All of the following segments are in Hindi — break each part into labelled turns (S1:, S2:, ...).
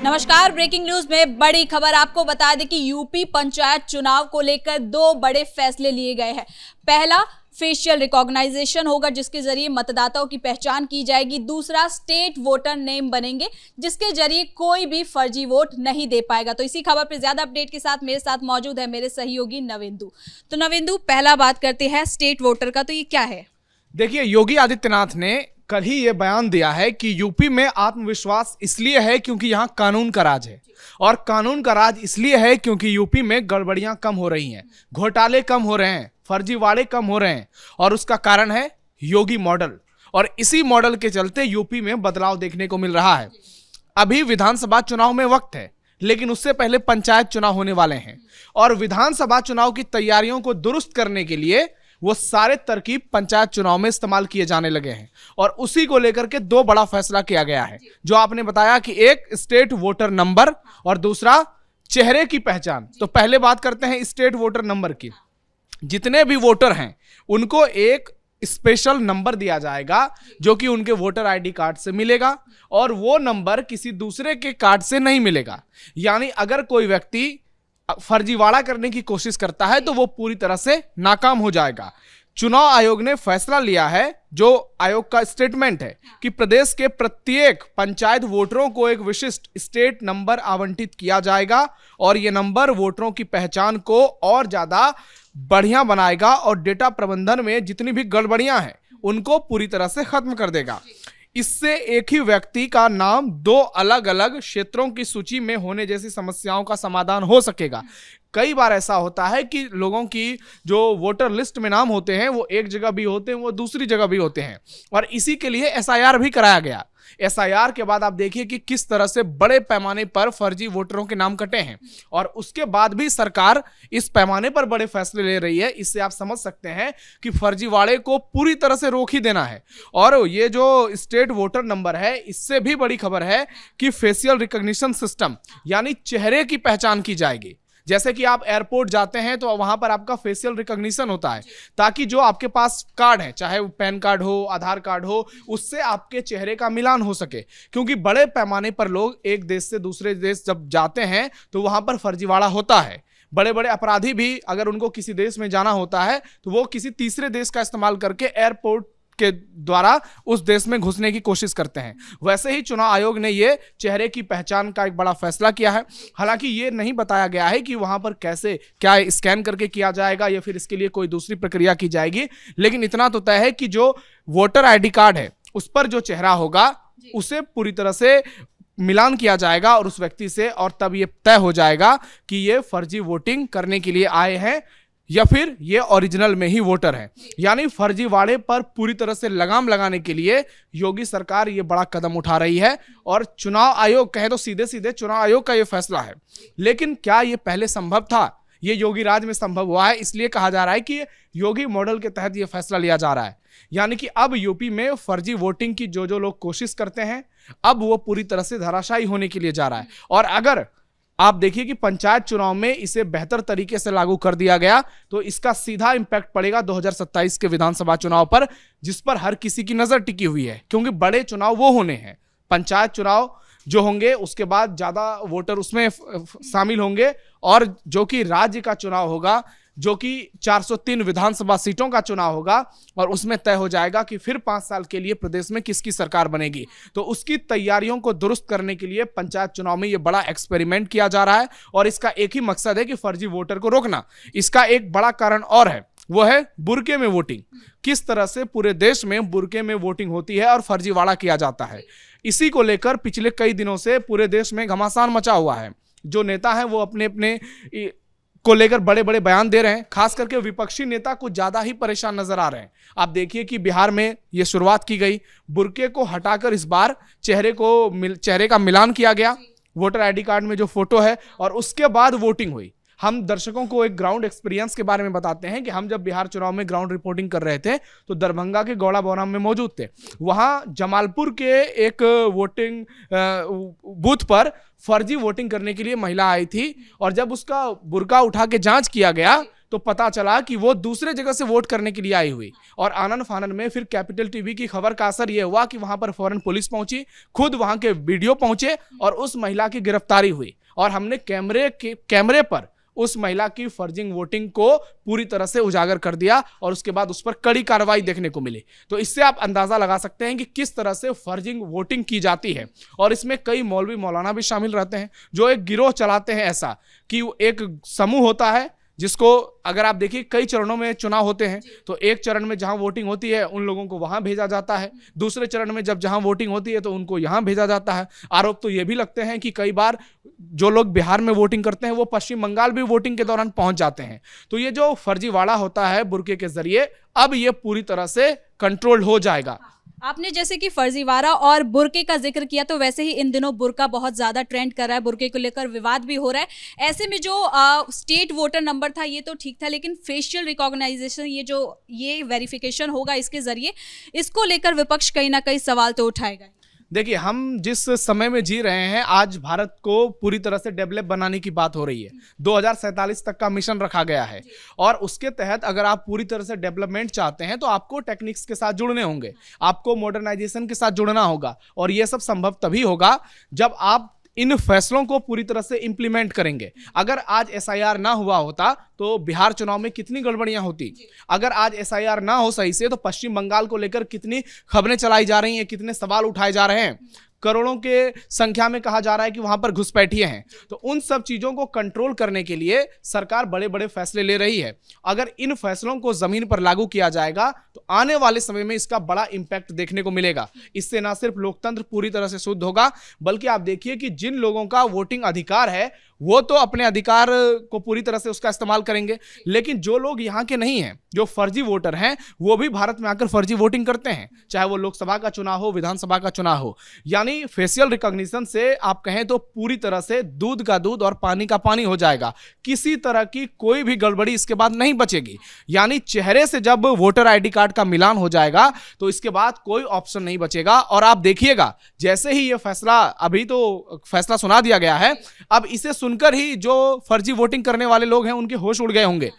S1: नमस्कार। ब्रेकिंग न्यूज में बड़ी खबर आपको बता दें कि यूपी पंचायत चुनाव को लेकर दो बड़े फैसले लिए गए हैं। पहला, फेशियल रिकॉग्नाइजेशन होगा जिसके जरिए मतदाताओं की पहचान की जाएगी। दूसरा, स्टेट वोटर नेम बनेंगे जिसके जरिए कोई भी फर्जी वोट नहीं दे पाएगा। तो इसी खबर पर ज्यादा अपडेट के साथ मेरे साथ मौजूद है मेरे सहयोगी नवेंदु। तो नवेंदु, पहला बात करते हैं स्टेट वोटर का, तो ये क्या है?
S2: देखिए, योगी आदित्यनाथ ने कल ही ये बयान दिया है कि यूपी में आत्मविश्वास इसलिए है क्योंकि यहाँ कानून का राज है, और कानून का राज इसलिए है क्योंकि यूपी में गड़बड़ियां कम हो रही हैं, घोटाले कम हो रहे हैं, फर्जीवाड़े कम हो रहे हैं, और उसका कारण है योगी मॉडल। और इसी मॉडल के चलते यूपी में बदलाव देखने को मिल रहा है। अभी विधानसभा चुनाव में वक्त है, लेकिन उससे पहले पंचायत चुनाव होने वाले हैं, और विधानसभा चुनाव की तैयारियों को दुरुस्त करने के लिए वो सारे तरकीब पंचायत चुनाव में इस्तेमाल किए जाने लगे हैं। और उसी को लेकर के दो बड़ा फैसला किया गया है, जो आपने बताया कि एक स्टेट वोटर नंबर और दूसरा चेहरे की पहचान। तो पहले बात करते हैं स्टेट वोटर नंबर की। जितने भी वोटर हैं उनको एक स्पेशल नंबर दिया जाएगा जो कि उनके वोटर आईडी कार्ड से मिलेगा, और वो नंबर किसी दूसरे के कार्ड से नहीं मिलेगा। यानी अगर कोई व्यक्ति फर्जीवाड़ा करने की कोशिश करता है तो वो पूरी तरह से नाकाम हो जाएगा। चुनाव आयोग ने फैसला लिया है, जो आयोग का स्टेटमेंट है, कि प्रदेश के प्रत्येक पंचायत वोटरों को एक विशिष्ट स्टेट नंबर आवंटित किया जाएगा, और ये नंबर वोटरों की पहचान को और ज्यादा बढ़िया बनाएगा और डेटा प्रबंधन में जितनी भी गड़बड़ियां हैं उनको पूरी तरह से खत्म कर देगा। इससे एक ही व्यक्ति का नाम दो अलग अलग क्षेत्रों की सूची में होने जैसी समस्याओं का समाधान हो सकेगा। कई बार ऐसा होता है कि लोगों की जो वोटर लिस्ट में नाम होते हैं वो एक जगह भी होते हैं, वो दूसरी जगह भी होते हैं, और इसी के लिए एसआईआर भी कराया गया। एसआईआर के बाद आप देखिए कि किस तरह से बड़े पैमाने पर फर्जी वोटरों के नाम कटे हैं, और उसके बाद भी सरकार इस पैमाने पर बड़े फैसले ले रही है। इससे आप समझ सकते हैं कि फर्जीवाड़े को पूरी तरह से रोक ही देना है। और ये जो स्टेट वोटर नंबर है, इससे भी बड़ी खबर है कि फेशियल रिकॉग्निशन सिस्टम यानी चेहरे की पहचान की जाएगी। जैसे कि आप एयरपोर्ट जाते हैं तो वहां पर आपका फेशियल रिकॉग्निशन होता है, ताकि जो आपके पास कार्ड है, चाहे वो पैन कार्ड हो, आधार कार्ड हो, उससे आपके चेहरे का मिलान हो सके। क्योंकि बड़े पैमाने पर लोग एक देश से दूसरे देश जब जाते हैं तो वहां पर फर्जीवाड़ा होता है। बड़े बड़े अपराधी भी अगर उनको किसी देश में जाना होता है तो वो किसी तीसरे देश का इस्तेमाल करके एयरपोर्ट के द्वारा उस देश में घुसने की कोशिश करते हैं। वैसे ही चुनाव आयोग ने ये चेहरे की पहचान का एक बड़ा फैसला किया है। हालांकि ये नहीं बताया गया है कि वहां पर कैसे, क्या स्कैन करके किया जाएगा या फिर इसके लिए कोई दूसरी प्रक्रिया की जाएगी, लेकिन इतना तो तय है कि जो वोटर आईडी कार्ड है उस पर जो चेहरा होगा उसे पूरी तरह से मिलान किया जाएगा और उस व्यक्ति से, और तब ये तय हो जाएगा कि ये फर्जी वोटिंग करने के लिए आए हैं या फिर ये ओरिजिनल में ही वोटर है। यानी फर्जीवाड़े पर पूरी तरह से लगाम लगाने के लिए योगी सरकार ये बड़ा कदम उठा रही है, और चुनाव आयोग कहे तो सीधे सीधे चुनाव आयोग का ये फैसला है। लेकिन क्या ये पहले संभव था? ये योगी राज में संभव हुआ है, इसलिए कहा जा रहा है कि योगी मॉडल के तहत ये फैसला लिया जा रहा है। यानी कि अब यूपी में फर्जी वोटिंग की जो लोग कोशिश करते हैं, अब वो पूरी तरह से धराशायी होने के लिए जा रहा है। और अगर आप देखिए कि पंचायत चुनाव में इसे बेहतर तरीके से लागू कर दिया गया तो इसका सीधा इंपैक्ट पड़ेगा 2027 के विधानसभा चुनाव पर, जिस पर हर किसी की नजर टिकी हुई है। क्योंकि बड़े चुनाव वो होने हैं, पंचायत चुनाव जो होंगे उसके बाद ज्यादा वोटर उसमें शामिल होंगे, और जो कि राज्य का चुनाव होगा, जो कि 403 विधानसभा सीटों का चुनाव होगा, और उसमें तय हो जाएगा कि फिर 5 साल के लिए प्रदेश में किसकी सरकार बनेगी। तो उसकी तैयारियों को दुरुस्त करने के लिए पंचायत चुनाव में यह बड़ा एक्सपेरिमेंट किया जा रहा है, और इसका एक ही मकसद है कि फर्जी वोटर को रोकना। इसका एक बड़ा कारण और है, वो है बुरके में वोटिंग। किस तरह से पूरे देश में बुरके में वोटिंग होती है और फर्जीवाड़ा किया जाता है, इसी को लेकर पिछले कई दिनों से पूरे देश में घमासान मचा हुआ है। जो नेता हैं वो अपने अपने को लेकर बड़े बड़े बयान दे रहे हैं। खास करके विपक्षी नेता कुछ ज्यादा ही परेशान नजर आ रहे हैं। आप देखिए कि बिहार में ये शुरुआत की गई, बुरके को हटाकर इस बार चेहरे का मिलान किया गया वोटर आईडी कार्ड में जो फोटो है, और उसके बाद वोटिंग हुई। हम दर्शकों को एक ग्राउंड एक्सपीरियंस के बारे में बताते हैं कि हम जब बिहार चुनाव में ग्राउंड रिपोर्टिंग कर रहे थे तो दरभंगा के गौड़ा बौराम में मौजूद थे। वहां जमालपुर के एक वोटिंग बूथ पर फर्जी वोटिंग करने के लिए महिला आई थी और जब उसका बुर्का उठा के जांच किया गया तो पता चला कि वो दूसरे जगह से वोट करने के लिए आई हुई। और आनन फानन में फिर कैपिटल टीवी की खबर का असर यह हुआ कि वहां पर फौरन पुलिस पहुंची, खुद वहां के वीडियो पहुंचे और उस महिला की गिरफ्तारी हुई और हमने कैमरे पर उस महिला की फर्जिंग वोटिंग को पूरी तरह से उजागर कर दिया और उसके बाद उस पर कड़ी कार्रवाई देखने को मिली। तो इससे आप अंदाजा लगा सकते हैं कि किस तरह से फर्जिंग वोटिंग की जाती है। और इसमें कई मौलवी मौलाना भी शामिल रहते हैं जो एक गिरोह चलाते हैं, ऐसा कि एक समूह होता है जिसको अगर आप देखिए कई चरणों में चुनाव होते हैं तो एक चरण में जहां वोटिंग होती है उन लोगों को वहां भेजा जाता है, दूसरे चरण में जब जहां वोटिंग होती है तो उनको यहां भेजा जाता है। आरोप तो ये भी लगते हैं कि कई बार जो लोग बिहार में वोटिंग करते हैं वो पश्चिम बंगाल भी वोटिंग के दौरान पहुंच जाते हैं। तो ये जो फर्जीवाड़ा होता है बुर्के के जरिए, अब ये पूरी तरह से कंट्रोल हो जाएगा।
S1: आपने जैसे कि फर्जीवाड़ा और बुर्के का जिक्र किया, तो वैसे ही इन दिनों बुर्का बहुत ज्यादा ट्रेंड कर रहा है, बुर्के को लेकर विवाद भी हो रहा है। ऐसे में जो स्टेट वोटर नंबर था ये तो ठीक था, लेकिन फेशियल रिकॉग्नाइजेशन ये वेरिफिकेशन होगा इसके जरिए, इसको लेकर विपक्ष कहीं ना कहीं सवाल तो उठाएगा।
S2: देखिए, हम जिस समय में जी रहे हैं आज भारत को पूरी तरह से डेवलप बनाने की बात हो रही है। 2047 तक का मिशन रखा गया है और उसके तहत अगर आप पूरी तरह से डेवलपमेंट चाहते हैं तो आपको टेक्निक्स के साथ जुड़ने होंगे, आपको मॉडर्नाइजेशन के साथ जुड़ना होगा और यह सब संभव तभी होगा जब आप इन फैसलों को पूरी तरह से इंप्लीमेंट करेंगे। अगर आज एसआईआर ना हुआ होता तो बिहार चुनाव में कितनी गड़बड़ियां होती। अगर आज एसआईआर ना हो सही से तो पश्चिम बंगाल को लेकर कितनी खबरें चलाई जा रही हैं, कितने सवाल उठाए जा रहे हैं, करोड़ों के संख्या में कहा जा रहा है कि वहां पर घुसपैठिए हैं। तो उन सब चीजों को कंट्रोल करने के लिए सरकार बड़े बड़े फैसले ले रही है। अगर इन फैसलों को जमीन पर लागू किया जाएगा तो आने वाले समय में इसका बड़ा इंपैक्ट देखने को मिलेगा। इससे ना सिर्फ लोकतंत्र पूरी तरह से शुद्ध होगा, बल्कि आप देखिए कि जिन लोगों का वोटिंग अधिकार है वो तो अपने अधिकार को पूरी तरह से उसका इस्तेमाल करेंगे, लेकिन जो लोग यहाँ के नहीं हैं, जो फर्जी वोटर हैं, वो भी भारत में आकर फर्जी वोटिंग करते हैं, चाहे वो लोकसभा का चुनाव हो, विधानसभा का चुनाव हो। यानी फेशियल रिकॉग्निशन से आप कहें तो पूरी तरह से दूध का दूध और पानी का पानी हो जाएगा। किसी तरह की कोई भी गड़बड़ी इसके बाद नहीं बचेगी। यानी चेहरे से जब वोटर आईडी कार्ड का मिलान हो जाएगा तो इसके बाद कोई ऑप्शन नहीं बचेगा। और आप देखिएगा जैसे ही ये फैसला, अभी तो फैसला सुना दिया गया है, अब इसे सुनकर ही जो फर्जी वोटिंग करने वाले लोग हैं उनके होश उड़ गए होंगे,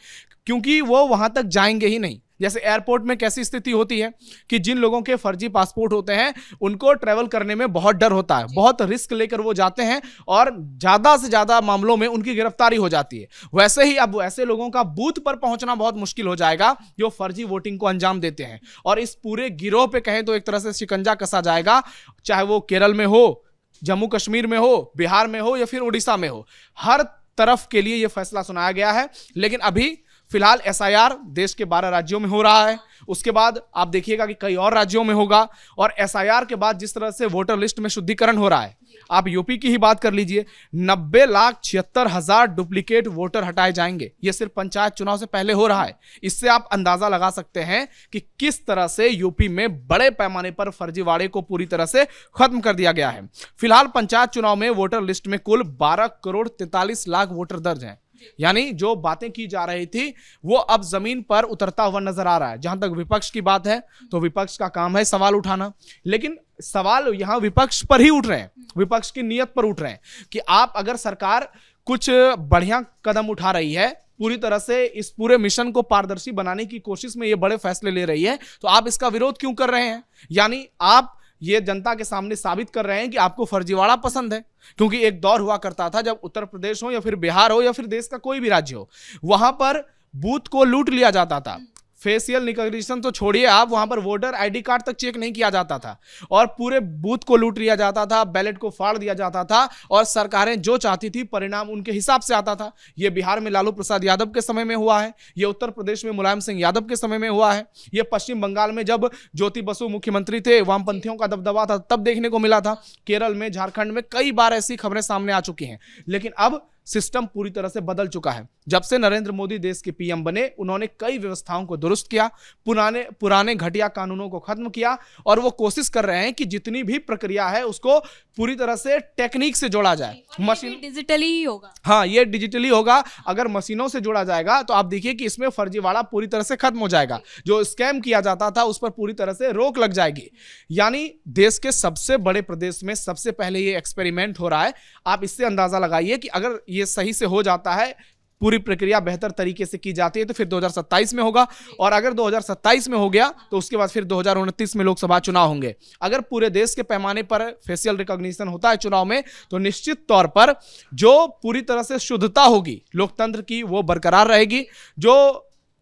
S2: क्योंकि वो वहां तक जाएंगे ही नहीं। जैसे एयरपोर्ट में कैसी स्थिति होती है कि जिन लोगों के फर्जी पासपोर्ट होते हैं उनको ट्रैवल करने में बहुत डर होता है, बहुत रिस्क लेकर वो जाते हैं और ज्यादा से ज्यादा मामलों में उनकी गिरफ्तारी हो जाती है। वैसे ही अब ऐसे लोगों का बूथ पर पहुंचना बहुत मुश्किल हो जाएगा जो फर्जी वोटिंग को अंजाम देते हैं। और इस पूरे गिरोह पे कहें तो एक तरह से शिकंजा कसा जाएगा, चाहे वो केरल में हो, जम्मू कश्मीर में हो, बिहार में हो या फिर उड़ीसा में हो, हर तरफ के लिए यह फैसला सुनाया गया है। लेकिन अभी फिलहाल एसआईआर देश के 12 राज्यों में हो रहा है, उसके बाद आप देखिएगा कि कई और राज्यों में होगा। और एसआईआर के बाद जिस तरह से वोटर लिस्ट में शुद्धिकरण हो रहा है, आप यूपी की ही बात कर लीजिए, 90,76,000 डुप्लीकेट वोटर हटाए जाएंगे। यह सिर्फ पंचायत चुनाव से पहले हो रहा है। इससे आप अंदाजा लगा सकते हैं कि किस तरह से यूपी में बड़े पैमाने पर फर्जीवाड़े को पूरी तरह से खत्म कर दिया गया है। फिलहाल पंचायत चुनाव में वोटर लिस्ट में कुल 12,43,00,000 वोटर दर्ज हैं। यानी जो बातें की जा रही थी वो अब जमीन पर उतरता हुआ नजर आ रहा है। जहां तक विपक्ष की बात है तो विपक्ष का काम है सवाल उठाना, लेकिन सवाल यहां विपक्ष पर ही उठ रहे हैं, विपक्ष की नीयत पर उठ रहे हैं कि आप अगर सरकार कुछ बढ़िया कदम उठा रही है, पूरी तरह से इस पूरे मिशन को पारदर्शी बनाने की कोशिश में ये बड़े फैसले ले रही है, तो आप इसका विरोध क्यों कर रहे हैं? यानी आप ये जनता के सामने साबित कर रहे हैं कि आपको फर्जीवाड़ा पसंद है। क्योंकि एक दौर हुआ करता था जब उत्तर प्रदेश हो या फिर बिहार हो या फिर देश का कोई भी राज्य हो, वहां पर बूथ को लूट लिया जाता था। फेशियल रिकॉग्निशन तो छोड़िए, आप वहां पर वोटर आईडी कार्ड तक चेक नहीं किया जाता था और पूरे बूथ को लूट लिया जाता था, बैलेट को फाड़ दिया जाता था और सरकारें जो चाहती थी परिणाम उनके हिसाब से आता था। यह बिहार में लालू प्रसाद यादव के समय में हुआ है, यह उत्तर प्रदेश में मुलायम सिंह यादव के समय में हुआ है, यह पश्चिम बंगाल में जब ज्योति बसु मुख्यमंत्री थे, वामपंथियों का दबदबा था, तब देखने को मिला था। केरल में, झारखंड में कई बार ऐसी खबरें सामने आ चुकी हैं। लेकिन अब सिस्टम पूरी तरह से बदल चुका है। जब से नरेंद्र मोदी देश के पीएम बने, उन्होंने कई व्यवस्थाओं को दुरुस्त किया, पुराने घटिया कानूनों को खत्म किया और वो कोशिश कर रहे हैं कि जितनी भी प्रक्रिया है उसको पूरी तरह से टेक्निक से जोड़ा जाए।
S1: मशीन डिजिटली ही होगा।
S2: हाँ, ये डिजिटली होगा। अगर मशीनों से जोड़ा जाएगा तो आप देखिए कि इसमें फर्जीवाड़ा पूरी तरह से खत्म हो जाएगा। जो स्कैम किया जाता था उस पर पूरी तरह से रोक लग जाएगी। यानी देश के सबसे बड़े प्रदेश में सबसे पहले ये एक्सपेरिमेंट हो रहा है। आप इससे अंदाजा लगाइए कि अगर ये सही से हो जाता है, पूरी प्रक्रिया बेहतर तरीके से की जाती है, तो फिर 2027 में होगा और अगर 2027 में हो गया तो उसके बाद फिर 2029 में लोकसभा चुनाव होंगे। अगर पूरे देश के पैमाने पर फेशियल रिकॉग्निशन होता है चुनाव में, तो निश्चित तौर पर जो पूरी तरह से शुद्धता होगी लोकतंत्र की वो बरकरार रहेगी। जो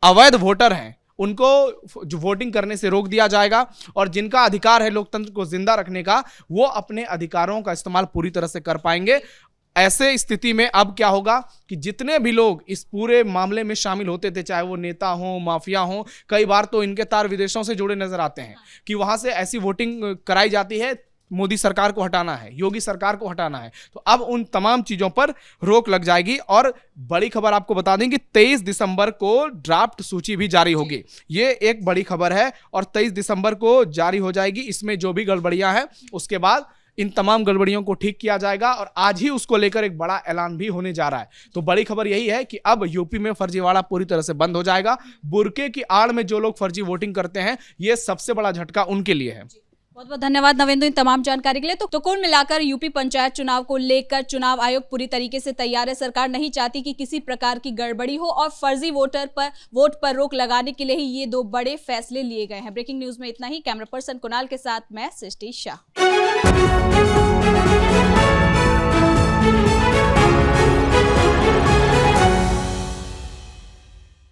S2: अवैध वोटर हैं उनको जो वोटिंग करने से रोक दिया जाएगा और जिनका अधिकार है लोकतंत्र को जिंदा रखने का, वो अपने अधिकारों का इस्तेमाल पूरी तरह से कर पाएंगे। ऐसे स्थिति में अब क्या होगा कि जितने भी लोग इस पूरे मामले में शामिल होते थे, चाहे वो नेता हो, माफिया हो, कई बार तो इनके तार विदेशों से जुड़े नजर आते हैं कि वहां से ऐसी वोटिंग कराई जाती है। मोदी सरकार को हटाना है, योगी सरकार को हटाना है, तो अब उन तमाम चीजों पर रोक लग जाएगी। और बड़ी खबर आपको बता दें कि 23 दिसंबर को ड्राफ्ट सूची भी जारी होगी। ये एक बड़ी खबर है और 23 दिसंबर को जारी हो जाएगी। इसमें जो भी गड़बड़ियां हैं उसके बाद इन तमाम गड़बड़ियों को ठीक किया जाएगा और आज ही उसको लेकर एक बड़ा ऐलान भी होने जा रहा है। तो बड़ी खबर यही है कि अब यूपी में फर्जीवाड़ा पूरी तरह से बंद हो जाएगा। बुरके की आड़ में जो लोग फर्जी वोटिंग करते हैं, ये सबसे बड़ा झटका उनके लिए है।
S1: बहुत बहुत धन्यवाद नवेंदु इन तमाम जानकारी के लिए। तो कुल मिलाकर यूपी पंचायत चुनाव को लेकर चुनाव आयोग पूरी तरीके से तैयार है। सरकार नहीं चाहती कि किसी प्रकार की गड़बड़ी हो और फर्जी वोट पर रोक लगाने के लिए ही ये दो बड़े फैसले लिए गए हैं। ब्रेकिंग न्यूज में इतना ही। कैमरा पर्सन कुणाल के साथ मैं सृष्टि शाह।